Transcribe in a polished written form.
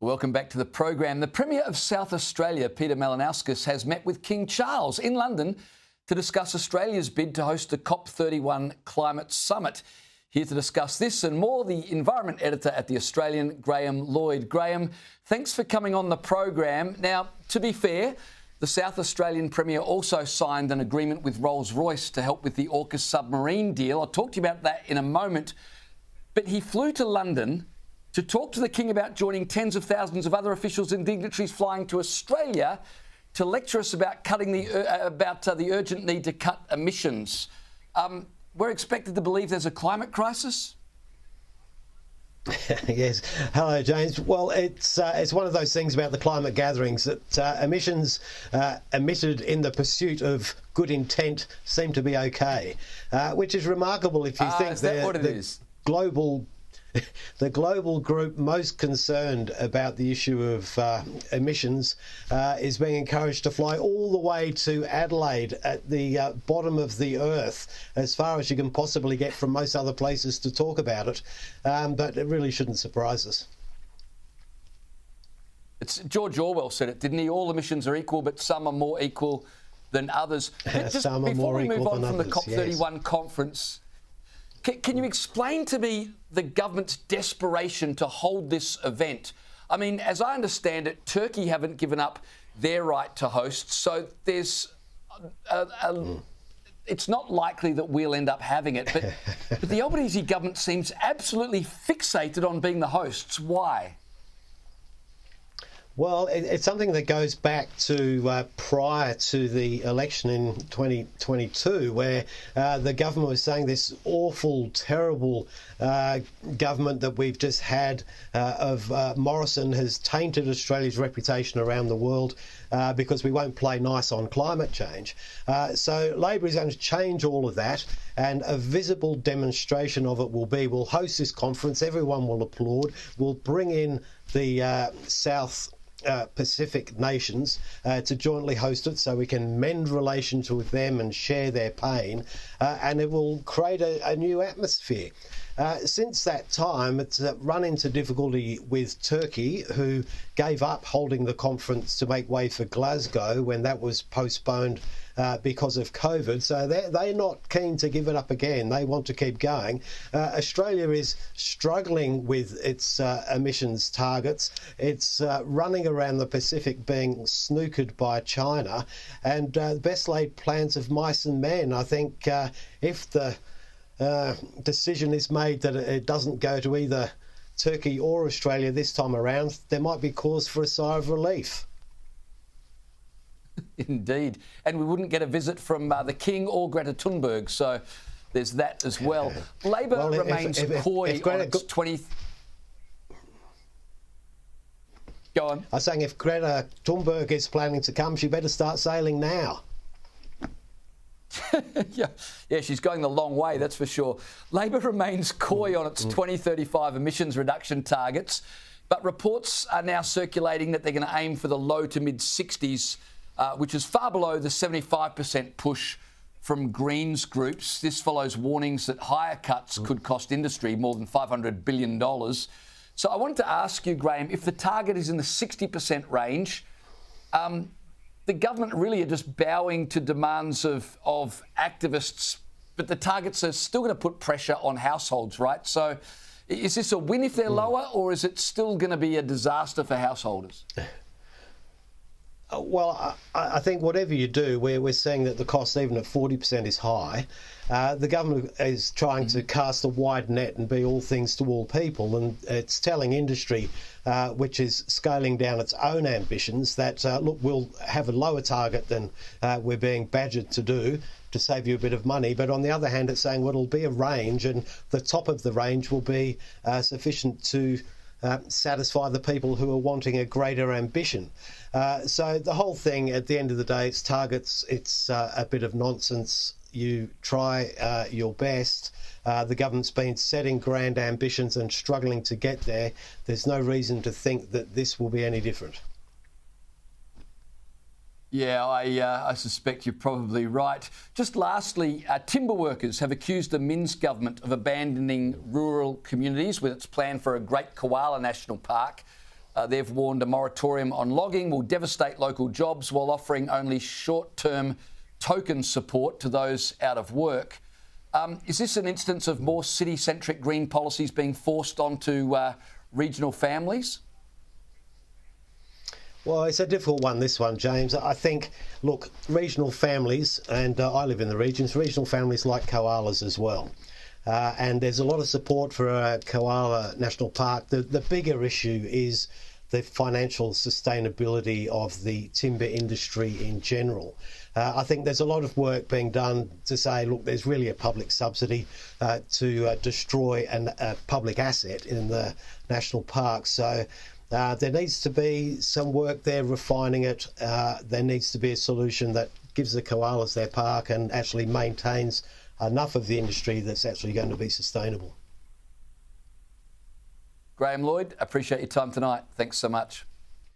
Welcome back to the program. The Premier of South Australia, Peter Malinauskas, has met with King Charles in London to discuss Australia's bid to host the COP31 Climate Summit. Here to discuss this and more, the Environment Editor at The Australian, Graham Lloyd. Graham, thanks for coming on the program. Now, to be fair, the South Australian Premier also signed an agreement with Rolls-Royce to help with the AUKUS submarine deal. I'll talk to you about that in a moment. But he flew to London to talk to the King about joining tens of thousands of other officials and dignitaries flying to Australia to lecture us about the urgent need to cut emissions. We're expected to believe there's a climate crisis? Yes. Hello, James. Well, it's one of those things about the climate gatherings that emissions emitted in the pursuit of good intent seem to be okay, which is remarkable if you think is that what it is? The global group most concerned about the issue of emissions is being encouraged to fly all the way to Adelaide at the bottom of the earth, as far as you can possibly get from most other places to talk about it. But it really shouldn't surprise us. George Orwell said it, didn't he? All emissions are equal, but some are more equal than others. Some are more equal than others. Before we move on from the COP31 conference, can you explain to me the government's desperation to hold this event? I mean, as I understand it, Turkey haven't given up their right to host, so there's it's not likely that we'll end up having it. But the Albanese government seems absolutely fixated on being the hosts. Why? Well, it's something that goes back to prior to the election in 2022, where the government was saying this awful, terrible government that we've just had of Morrison has tainted Australia's reputation around the world because we won't play nice on climate change. So Labor is going to change all of that, and a visible demonstration of it will be, we'll host this conference, everyone will applaud, we'll bring in the South Pacific nations to jointly host it so we can mend relations with them and share their pain, and it will create a new atmosphere. Since that time, it's run into difficulty with Turkey, who gave up holding the conference to make way for Glasgow when that was postponed because of COVID. So they're not keen to give it up again. They want to keep going. Australia is struggling with its emissions targets. It's running around the Pacific being snookered by China, and best laid plans of mice and men. I think if the decision is made that it doesn't go to either Turkey or Australia this time around, there might be cause for a sigh of relief. Indeed. And we wouldn't get a visit from the King or Greta Thunberg, so there's that as well. Labor remains coy on its 20... Go on. I was saying if Greta Thunberg is planning to come, she better start sailing now. Yeah, she's going the long way, that's for sure. Labor remains coy on its 2035 emissions reduction targets, but reports are now circulating that they're going to aim for the low to mid-60s, which is far below the 75% push from Greens groups. This follows warnings that higher cuts could cost industry more than $500 billion. So I wanted to ask you, Graham, if the target is in the 60% range, the government really are just bowing to demands of activists, but the targets are still going to put pressure on households, right? So is this a win if they're lower, or is it still going to be a disaster for householders? Well, I think whatever you do, we're seeing that the cost, even at 40%, is high. The government is trying to cast a wide net and be all things to all people, and it's telling industry, which is scaling down its own ambitions, that, look, we'll have a lower target than we're being badgered to do to save you a bit of money. But on the other hand, it's saying, well, it'll be a range, and the top of the range will be sufficient to satisfy the people who are wanting a greater ambition. So the whole thing, at the end of the day, it's targets, it's a bit of nonsense. You try your best. The government's been setting grand ambitions and struggling to get there. There's no reason to think that this will be any different. Yeah, I suspect you're probably right. Just lastly, timber workers have accused the Minns government of abandoning rural communities with its plan for a Great Koala National Park. They've warned a moratorium on logging will devastate local jobs while offering only short-term token support to those out of work. Is this an instance of more city-centric green policies being forced onto regional families? Well, it's a difficult one, this one, James. I think, look, regional families, and I live in the regions, regional families like koalas as well. And there's a lot of support for Koala National Park. The bigger issue is the financial sustainability of the timber industry in general. I think there's a lot of work being done to say, look, there's really a public subsidy to destroy a public asset in the national park. So there needs to be some work there refining it. There needs to be a solution that gives the koalas their park and actually maintains enough of the industry that's actually going to be sustainable. Graham Lloyd, appreciate your time tonight. Thanks so much.